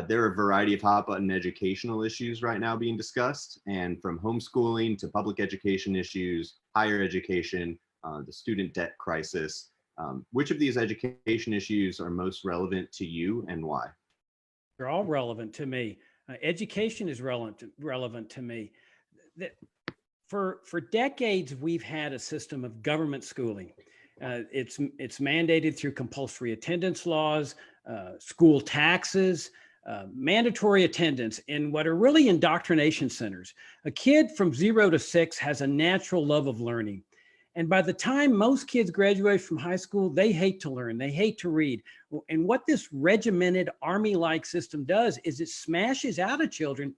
There are a variety of hot button educational issues right now being discussed, and from homeschooling to public education issues, higher education, the student debt crisis. Which of these education issues are most relevant to you and why? They're all relevant to me. Education is relevant to me. For decades, we've had a system of government schooling. It's mandated through compulsory attendance laws, school taxes, mandatory attendance in what are really indoctrination centers. A kid from 0 to 6 has a natural love of learning. And by the time most kids graduate from high school, they hate to learn, they hate to read. And what this regimented army-like system does is it smashes out of children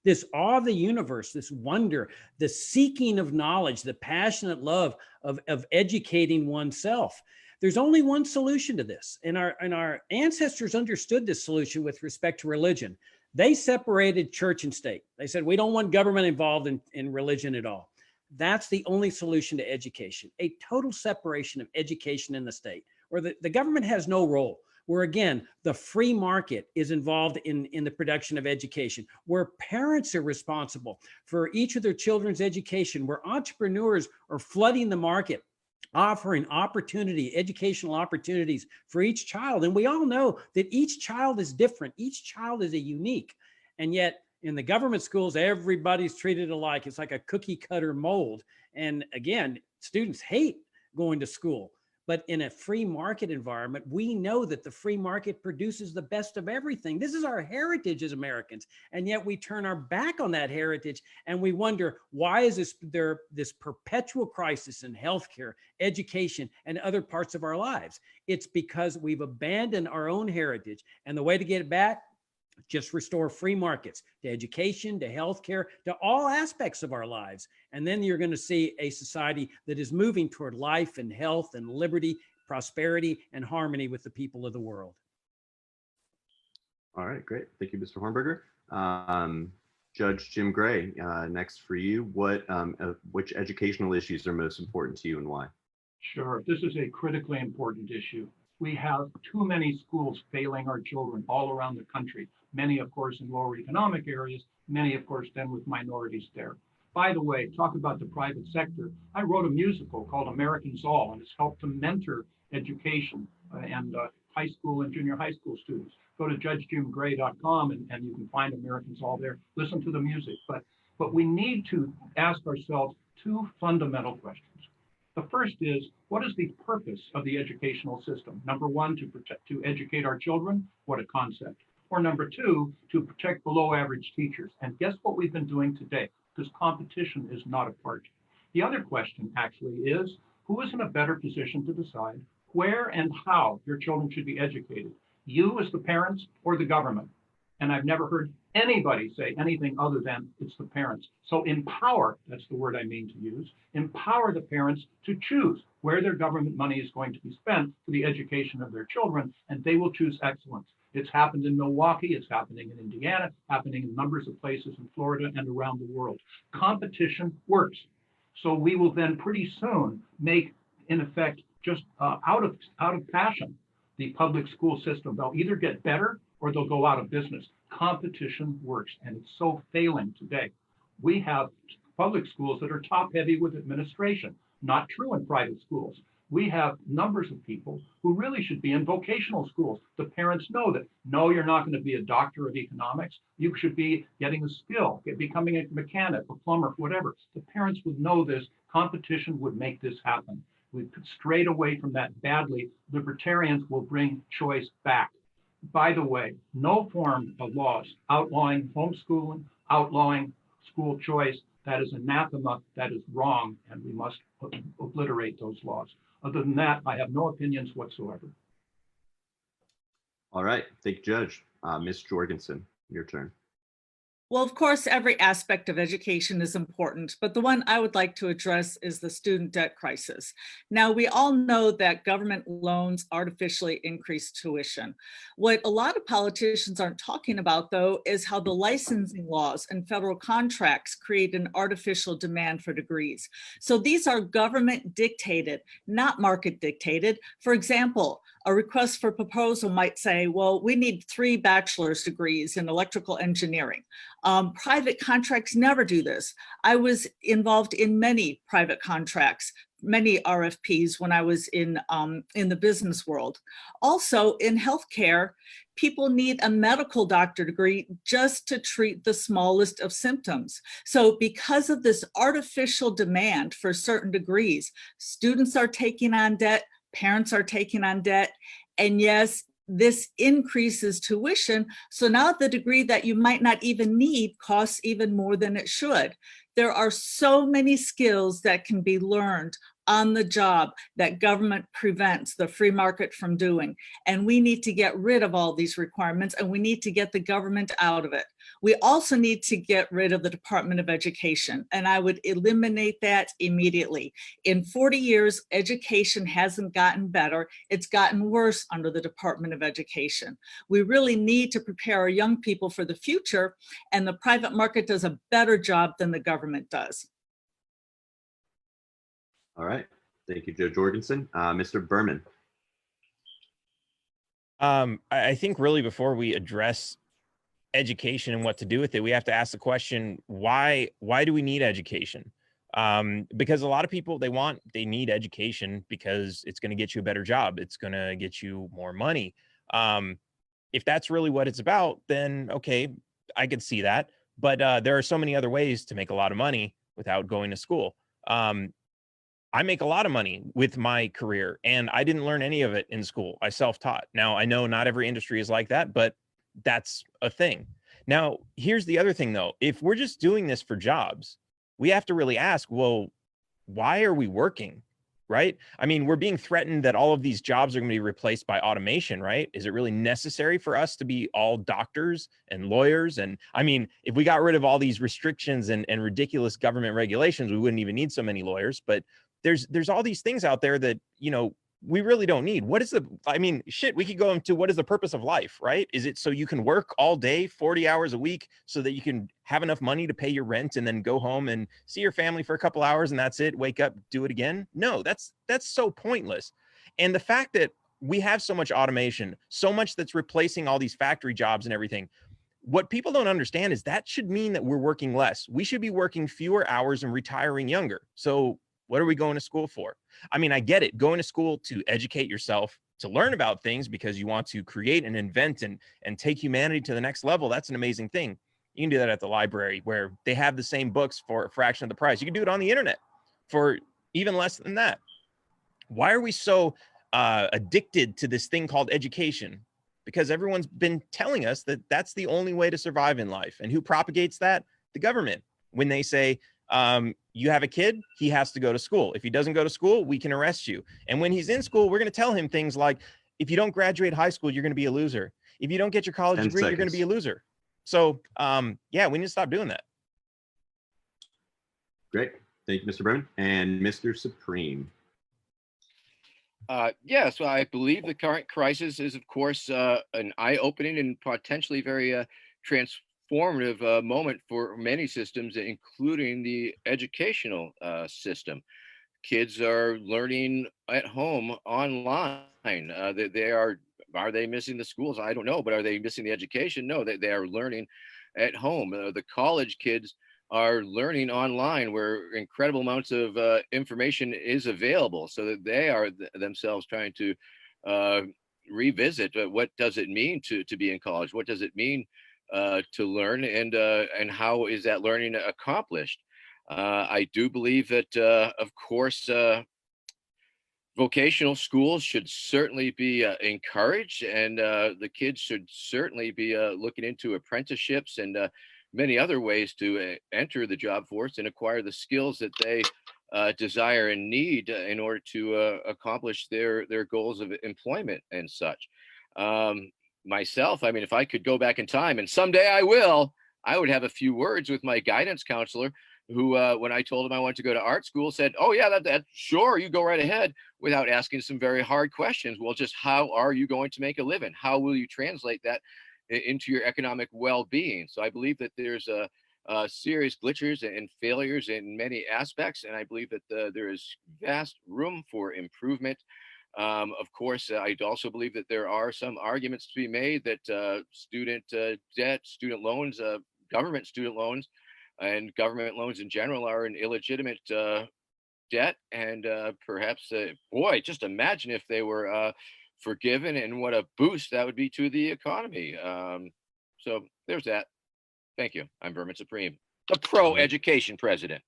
this awe of the universe, this wonder, the seeking of knowledge, the passionate love of educating oneself. There's only one solution to this. And our ancestors understood this solution with respect to religion. They separated church and state. They said, we don't want government involved in religion at all. That's the only solution to education, a total separation of education and the state, where the government has no role, where again, the free market is involved in the production of education, where parents are responsible for each of their children's education, where entrepreneurs are flooding the market, offering educational opportunities for each child. And we all know that each child is different. Each child is a unique. And yet in the government schools, everybody's treated alike. It's like a cookie cutter mold. And again, students hate going to school. But in a free market environment, we know that the free market produces the best of everything. This is our heritage as Americans. And yet we turn our back on that heritage and we wonder, why is there this perpetual crisis in healthcare, education, and other parts of our lives? It's because we've abandoned our own heritage. And the way to get it back, just restore free markets to education, to healthcare, to all aspects of our lives. And then you're going to see a society that is moving toward life and health and liberty, prosperity, and harmony with the people of the world. All right, great. Thank you, Mr. Hornberger. Judge Jim Gray, next for you. Which educational issues are most important to you and why? Sure, this is a critically important issue. We have too many schools failing our children all around the country. Many, of course, in lower economic areas, many, of course, then with minorities there. By the way, talk about the private sector. I wrote a musical called Americans All, and it's helped to mentor education and high school and junior high school students. Go to judgejimgray.com and you can find Americans All there. Listen to the music. But we need to ask ourselves two fundamental questions. The first is, what is the purpose of the educational system? Number one, to educate our children. What a concept. Or number two, to protect below average teachers. And guess what we've been doing today? Because competition is not a part. The other question actually is, who is in a better position to decide where and how your children should be educated? You as the parents or the government? And I've never heard anybody say anything other than it's the parents. So empower, that's the word I mean to use, empower the parents to choose where their government money is going to be spent for the education of their children, and they will choose excellence. It's happened in Milwaukee, it's happening in Indiana, happening in numbers of places in Florida and around the world. Competition works. So we will then pretty soon make, in effect, just out of passion, the public school system. They'll either get better or they'll go out of business. Competition works, and it's so failing today. We have public schools that are top heavy with administration. Not true in private schools. We have numbers of people who really should be in vocational schools. The parents know that, no, you're not going to be a doctor of economics. You should be getting a skill, becoming a mechanic, a plumber, whatever. The parents would know this. Competition would make this happen. We've strayed away from that badly. Libertarians will bring choice back. By the way, no form of laws outlawing homeschooling, outlawing school choice, that is anathema, that is wrong, and we must obliterate those laws. Other than that, I have no opinions whatsoever. All right, thank you, Judge. Ms. Jorgensen, your turn. Well, of course, every aspect of education is important, but the one I would like to address is the student debt crisis. Now, we all know that government loans artificially increase tuition. What a lot of politicians aren't talking about, though, is how the licensing laws and federal contracts create an artificial demand for degrees. So these are government dictated, not market dictated. For example, A request for proposal might say, well, we need 3 bachelor's degrees in electrical engineering. Private contracts never do this. I was involved in many private contracts, many RFPs when I was in the business world. Also in healthcare, people need a medical doctor degree just to treat the smallest of symptoms. So because of this artificial demand for certain degrees, students are taking on debt, parents are taking on debt, and yes, this increases tuition. So now the degree that you might not even need costs even more than it should. There are so many skills that can be learned on the job that government prevents the free market from doing. And we need to get rid of all these requirements, and we need to get the government out of it. We also need to get rid of the Department of Education, and I would eliminate that immediately. In 40 years, education hasn't gotten better. It's gotten worse under the Department of Education. We really need to prepare our young people for the future, and the private market does a better job than the government does. All right. Thank you, Joe Jorgensen. Mr. Berman. I think really before we address education and what to do with it, we have to ask the question, why do we need education? Because a lot of people, they need education because it's going to get you a better job. It's going to get you more money. If that's really what it's about, then okay, I could see that. But there are so many other ways to make a lot of money without going to school. I make a lot of money with my career, and I didn't learn any of it in school. I self-taught. Now, I know not every industry is like that, but that's a thing. Now, here's the other thing, though. If we're just doing this for jobs, we have to really ask, well, why are we working, right? I mean, we're being threatened that all of these jobs are going to be replaced by automation, right? Is it really necessary for us to be all doctors and lawyers? And I mean, if we got rid of all these restrictions and ridiculous government regulations, we wouldn't even need so many lawyers. But there's all these things out there that, you know, we really don't need. Shit, we could go into what is the purpose of life, right? Is it so you can work all day, 40 hours a week, so that you can have enough money to pay your rent and then go home and see your family for a couple hours and that's it, wake up, do it again? No, that's so pointless. And the fact that we have so much automation, so much that's replacing all these factory jobs and everything, what people don't understand is that should mean that we're working less. We should be working fewer hours and retiring younger. So what are we going to school for? I mean, I get it. Going to school to educate yourself, to learn about things because you want to create and invent and take humanity to the next level. That's an amazing thing. You can do that at the library where they have the same books for a fraction of the price. You can do it on the internet for even less than that. Why are we so addicted to this thing called education? Because everyone's been telling us that that's the only way to survive in life. And who propagates that? The government. When they say, you have a kid, he has to go to school. If he doesn't go to school, we can arrest you. And when he's in school, we're going to tell him things like, if you don't graduate high school, you're going to be a loser. If you don't get your college degree, you're going to be a loser. So, yeah, we need to stop doing that. Great. Thank you, Mr. Berman. And Mr. Supreme. Yes, well, I believe the current crisis is, of course, an eye-opening and potentially very transformative moment for many systems, including the educational system. Kids are learning at home online. Are they missing the schools? I don't know, but are they missing the education? No, they are learning at home. The college kids are learning online where incredible amounts of information is available, so that they are themselves trying to revisit what does it mean to be in college? What does it mean to learn, and how is that learning accomplished? I do believe that, of course, vocational schools should certainly be encouraged, and the kids should certainly be looking into apprenticeships and many other ways to enter the job force and acquire the skills that they desire and need in order to accomplish their goals of employment and such. Myself, I mean, if I could go back in time, and someday I will, I would have a few words with my guidance counselor who, when I told him I wanted to go to art school, said, oh yeah, that sure, you go right ahead, without asking some very hard questions. Well, just how are you going to make a living? How will you translate that into your economic well-being? So I believe that there's serious glitches and failures in many aspects, and I believe that there is vast room for improvement. Of course, I also believe that there are some arguments to be made that student debt, student loans, government student loans, and government loans in general are an illegitimate debt. And perhaps, boy, just imagine if they were forgiven, and what a boost that would be to the economy. So there's that. Thank you. I'm Vermin Supreme, the pro-education president.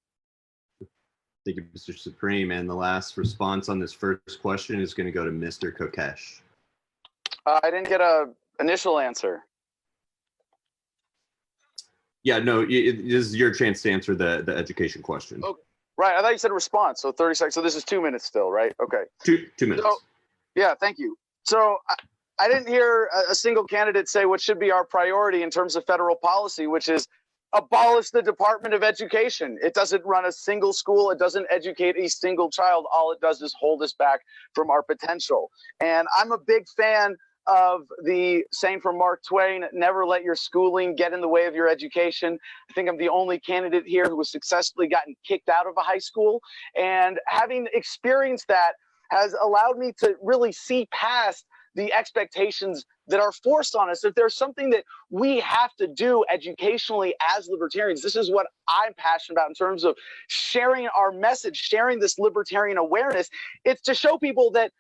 Thank you, Mr. Supreme. And the last response on this first question is going to go to Mr. Kokesh. I didn't get a initial answer. Yeah, no, this is your chance to answer the education question. Okay. Right, I thought you said response, so 30 seconds. So this is 2 minutes still, right? Okay. Two minutes. So, yeah, thank you. So I didn't hear a single candidate say what should be our priority in terms of federal policy, which is abolish the Department of Education. It doesn't run a single school. It doesn't educate a single child. All it does is hold us back from our potential. And I'm a big fan of the saying from Mark Twain, never let your schooling get in the way of your education. I think I'm the only candidate here who has successfully gotten kicked out of a high school. And having experienced that has allowed me to really see past the expectations that are forced on us. If there's something that we have to do educationally as libertarians, this is what I'm passionate about in terms of sharing our message, sharing this libertarian awareness. It's to show people that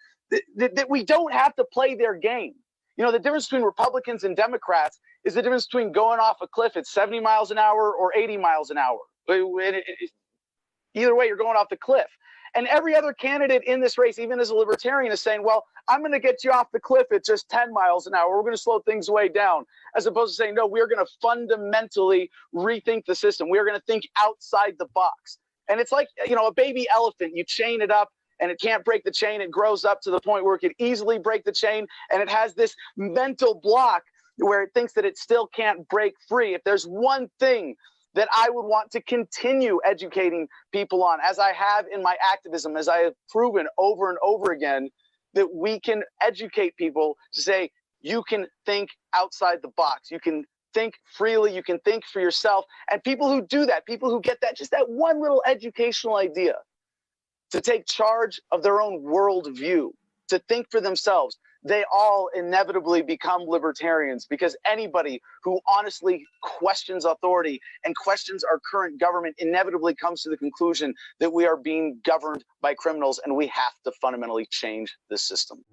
we don't have to play their game. You know, the difference between Republicans and Democrats is the difference between going off a cliff at 70 miles an hour or 80 miles an hour. Either way, you're going off the cliff. And every other candidate in this race, even as a libertarian, is saying, well, I'm going to get you off the cliff at just 10 miles an hour. We're going to slow things way down, as opposed to saying, no, we're going to fundamentally rethink the system. We're going to think outside the box. And it's like, you know, a baby elephant. You chain it up and it can't break the chain. It grows up to the point where it could easily break the chain. And it has this mental block where it thinks that it still can't break free. If there's one thing that I would want to continue educating people on, as I have in my activism, as I have proven over and over again, that we can educate people to say, you can think outside the box. You can think freely. You can think for yourself. And people who do that, people who get that, just that one little educational idea, to take charge of their own worldview, to think for themselves, they all inevitably become libertarians, because anybody who honestly questions authority and questions our current government inevitably comes to the conclusion that we are being governed by criminals and we have to fundamentally change this system.